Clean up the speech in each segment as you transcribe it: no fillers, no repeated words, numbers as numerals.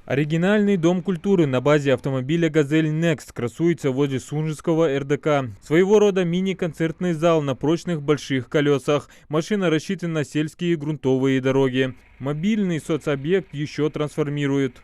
Оригинальный дом культуры на базе автомобиля «Газель Next» красуется возле Сунжского РДК. Своего рода мини-концертный зал на прочных больших колесах. Машина рассчитана на сельские грунтовые дороги. Мобильный соцобъект еще трансформируют.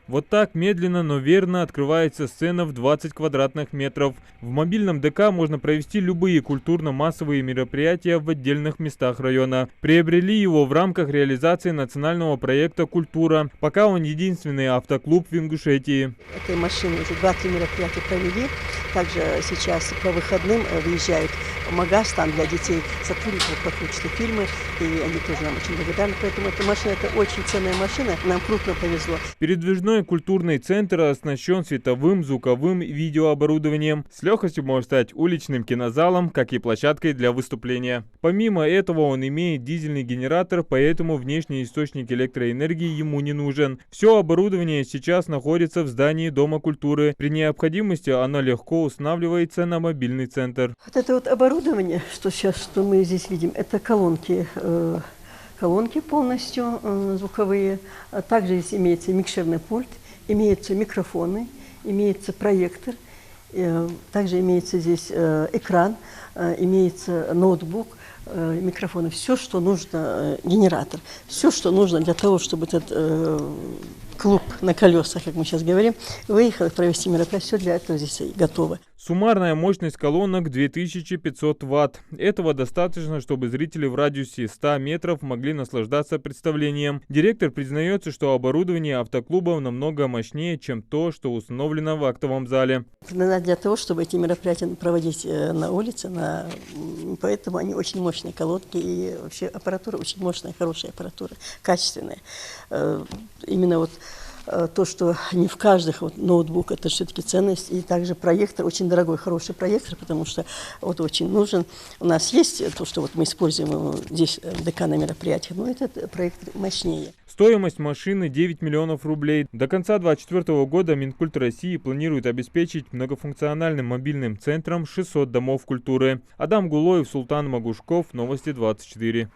Вот так медленно, но верно открывается сцена в 20 квадратных метров. В мобильном ДК можно провести любые культурно-массовые мероприятия в отдельных местах района. Приобрели его в рамках реализации национального проекта «Культура». Пока он единственный автоклуб в Ингушетии. Этой машиной уже 2-3 мероприятия провели. Также сейчас по выходным выезжают в магаз там для детей, сотрудников прокручивают фильмы. И они тоже нам очень благодарны. Поэтому эта машина, это очень ценная машина. Нам крупно повезло. Передвижной культурный центр оснащен световым, звуковым и видеооборудованием. С легкостью может стать уличным кинозалом, как и площадкой для выступления. Помимо этого он имеет дизельный генератор, поэтому внешний источник электроэнергии ему не нужен. Все оборудование сейчас находится в здании Дома культуры. При необходимости оно легко устанавливается на мобильный центр. Вот это вот оборудование, что мы здесь видим, это колонки. Колонки полностью звуковые. Также здесь имеется микшерный пульт, имеются микрофоны, имеется проектор, также имеется здесь экран, имеется ноутбук, микрофоны. Все, что нужно, генератор. Все, что нужно для того, чтобы этот клуб на колесах, как мы сейчас говорим, выехал провести мероприятие. Все для этого здесь готово. Суммарная мощность колонок 2500 Вт. Этого достаточно, чтобы зрители в радиусе 100 метров могли наслаждаться представлением. Директор признается, что оборудование автоклуба намного мощнее, чем то, что установлено в актовом зале. Для того, чтобы эти мероприятия проводить на улице, поэтому они очень мощные колонки, и вообще аппаратура очень мощная, хорошая аппаратура, качественная. Именно вот то, что не в каждых ноутбук, это все-таки ценность. И также проектор, очень дорогой, хороший проектор, потому что вот очень нужен. У нас есть то, что вот мы используем здесь в ДК на мероприятиях, но этот проектор мощнее. Стоимость машины 9 миллионов рублей. До конца 2024 года Минкульт России планирует обеспечить многофункциональным мобильным центром 600 домов культуры. Адам Гулоев, Султан Магушков, Новости 24.